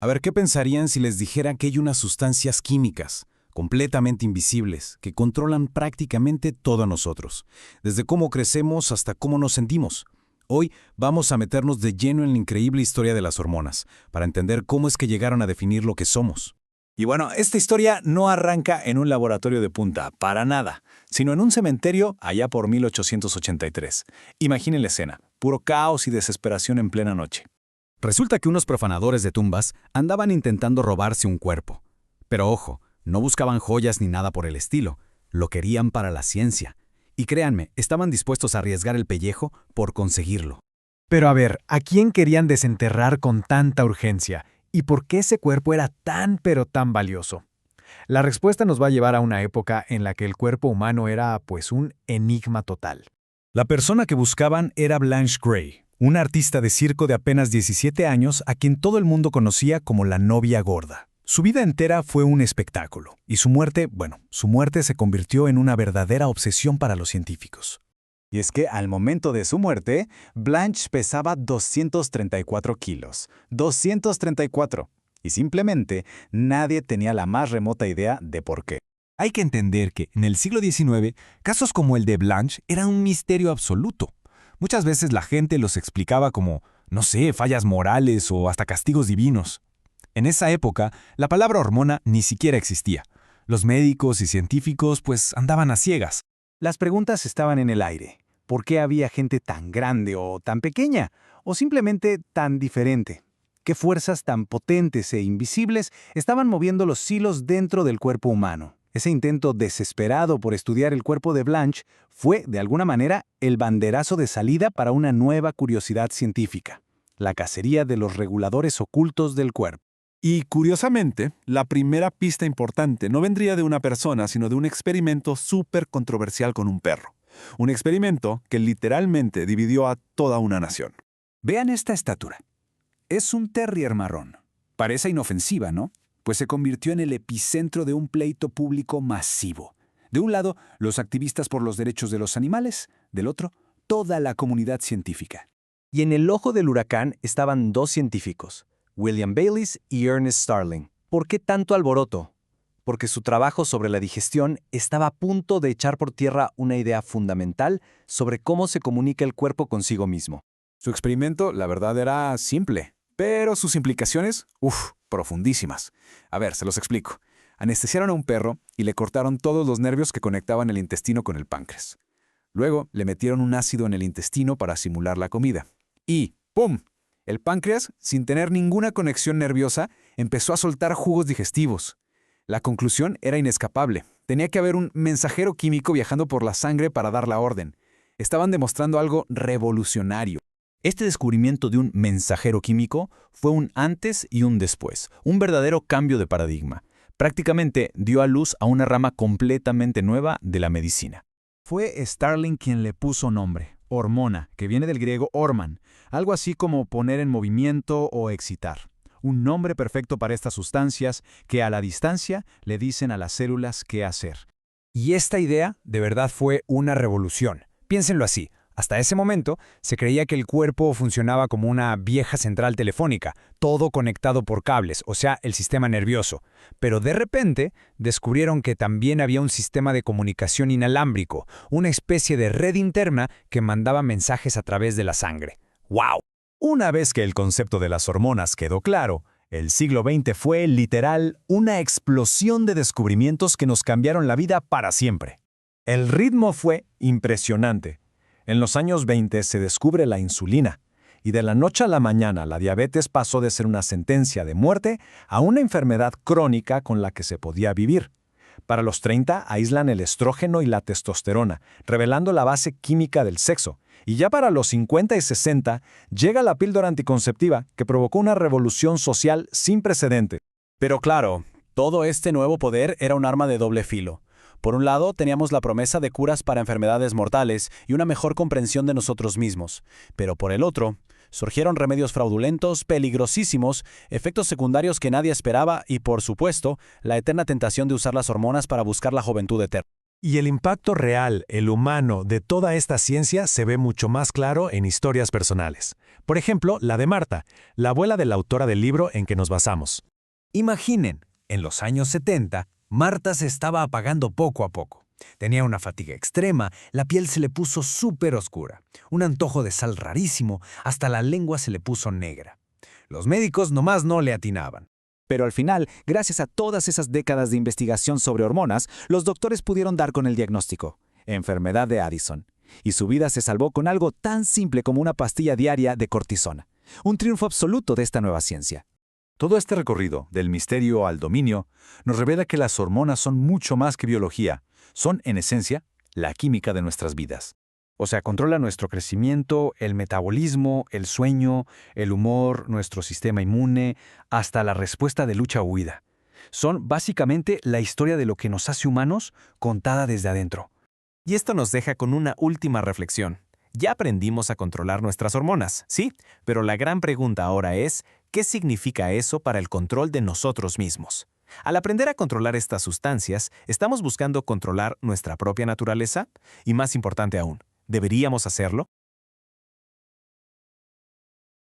A ver, ¿qué pensarían si les dijera que hay unas sustancias químicas, completamente invisibles, que controlan prácticamente todo a nosotros, desde cómo crecemos hasta cómo nos sentimos? Hoy vamos a meternos de lleno en la increíble historia de las hormonas, para entender cómo es que llegaron a definir lo que somos. Y bueno, esta historia no arranca en un laboratorio de punta, para nada, sino en un cementerio allá por 1883. Imaginen la escena, puro caos y desesperación en plena noche. Resulta que unos profanadores de tumbas andaban intentando robarse un cuerpo. Pero ojo, no buscaban joyas ni nada por el estilo, lo querían para la ciencia. Y créanme, estaban dispuestos a arriesgar el pellejo por conseguirlo. Pero a ver, ¿a quién querían desenterrar con tanta urgencia? ¿Y por qué ese cuerpo era tan pero tan valioso? La respuesta nos va a llevar a una época en la que el cuerpo humano era, pues, un enigma total. La persona que buscaban era Blanche Gray, una artista de circo de apenas 17 años a quien todo el mundo conocía como la novia gorda. Su vida entera fue un espectáculo, y su muerte se convirtió en una verdadera obsesión para los científicos. Y es que al momento de su muerte, Blanche pesaba 234 kilos. 234. Y simplemente nadie tenía la más remota idea de por qué. Hay que entender que en el siglo XIX, casos como el de Blanche eran un misterio absoluto. Muchas veces la gente los explicaba como, no sé, fallas morales o hasta castigos divinos. En esa época, la palabra hormona ni siquiera existía. Los médicos y científicos pues andaban a ciegas. Las preguntas estaban en el aire. ¿Por qué había gente tan grande o tan pequeña? ¿O simplemente tan diferente? ¿Qué fuerzas tan potentes e invisibles estaban moviendo los hilos dentro del cuerpo humano? Ese intento desesperado por estudiar el cuerpo de Blanche fue, de alguna manera, el banderazo de salida para una nueva curiosidad científica: la cacería de los reguladores ocultos del cuerpo. Y, curiosamente, la primera pista importante no vendría de una persona, sino de un experimento súper controversial con un perro. Un experimento que literalmente dividió a toda una nación. Vean esta estatura. Es un terrier marrón. Parece inofensiva, ¿no? Pues se convirtió en el epicentro de un pleito público masivo. De un lado, los activistas por los derechos de los animales, del otro, toda la comunidad científica. Y en el ojo del huracán estaban dos científicos, William Bayliss y Ernest Starling. ¿Por qué tanto alboroto? Porque su trabajo sobre la digestión estaba a punto de echar por tierra una idea fundamental sobre cómo se comunica el cuerpo consigo mismo. Su experimento, la verdad, era simple, pero sus implicaciones, profundísimas. A ver, se los explico. Anestesiaron a un perro y le cortaron todos los nervios que conectaban el intestino con el páncreas. Luego le metieron un ácido en el intestino para simular la comida. Y ¡pum! El páncreas, sin tener ninguna conexión nerviosa, empezó a soltar jugos digestivos. La conclusión era inescapable. Tenía que haber un mensajero químico viajando por la sangre para dar la orden. Estaban demostrando algo revolucionario. Este descubrimiento de un mensajero químico fue un antes y un después, un verdadero cambio de paradigma. Prácticamente dio a luz a una rama completamente nueva de la medicina. Fue Starling quien le puso nombre, hormona, que viene del griego horman, algo así como poner en movimiento o excitar. Un nombre perfecto para estas sustancias que a la distancia le dicen a las células qué hacer. Y esta idea de verdad fue una revolución. Piénsenlo así. Hasta ese momento se creía que el cuerpo funcionaba como una vieja central telefónica, todo conectado por cables, o sea, el sistema nervioso. Pero de repente descubrieron que también había un sistema de comunicación inalámbrico, una especie de red interna que mandaba mensajes a través de la sangre. ¡Wow! Una vez que el concepto de las hormonas quedó claro, el siglo XX fue, literal, una explosión de descubrimientos que nos cambiaron la vida para siempre. El ritmo fue impresionante. En los años 20 se descubre la insulina, y de la noche a la mañana la diabetes pasó de ser una sentencia de muerte a una enfermedad crónica con la que se podía vivir. Para los 30 aíslan el estrógeno y la testosterona, revelando la base química del sexo. Y ya para los 50 y 60 llega la píldora anticonceptiva que provocó una revolución social sin precedente. Pero claro, todo este nuevo poder era un arma de doble filo. Por un lado, teníamos la promesa de curas para enfermedades mortales y una mejor comprensión de nosotros mismos. Pero por el otro, surgieron remedios fraudulentos, peligrosísimos, efectos secundarios que nadie esperaba y, por supuesto, la eterna tentación de usar las hormonas para buscar la juventud eterna. Y el impacto real, el humano, de toda esta ciencia se ve mucho más claro en historias personales. Por ejemplo, la de Marta, la abuela de la autora del libro en que nos basamos. Imaginen, en los años 70, Marta se estaba apagando poco a poco. Tenía una fatiga extrema, la piel se le puso súper oscura, un antojo de sal rarísimo, hasta la lengua se le puso negra. Los médicos nomás no le atinaban. Pero al final, gracias a todas esas décadas de investigación sobre hormonas, los doctores pudieron dar con el diagnóstico: enfermedad de Addison. Y su vida se salvó con algo tan simple como una pastilla diaria de cortisona. Un triunfo absoluto de esta nueva ciencia. Todo este recorrido, del misterio al dominio, nos revela que las hormonas son mucho más que biología. Son, en esencia, la química de nuestras vidas. O sea, controla nuestro crecimiento, el metabolismo, el sueño, el humor, nuestro sistema inmune, hasta la respuesta de lucha o huida. Son básicamente la historia de lo que nos hace humanos contada desde adentro. Y esto nos deja con una última reflexión. Ya aprendimos a controlar nuestras hormonas, sí, pero la gran pregunta ahora es, ¿qué significa eso para el control de nosotros mismos? Al aprender a controlar estas sustancias, ¿estamos buscando controlar nuestra propia naturaleza? Y más importante aún, ¿deberíamos hacerlo?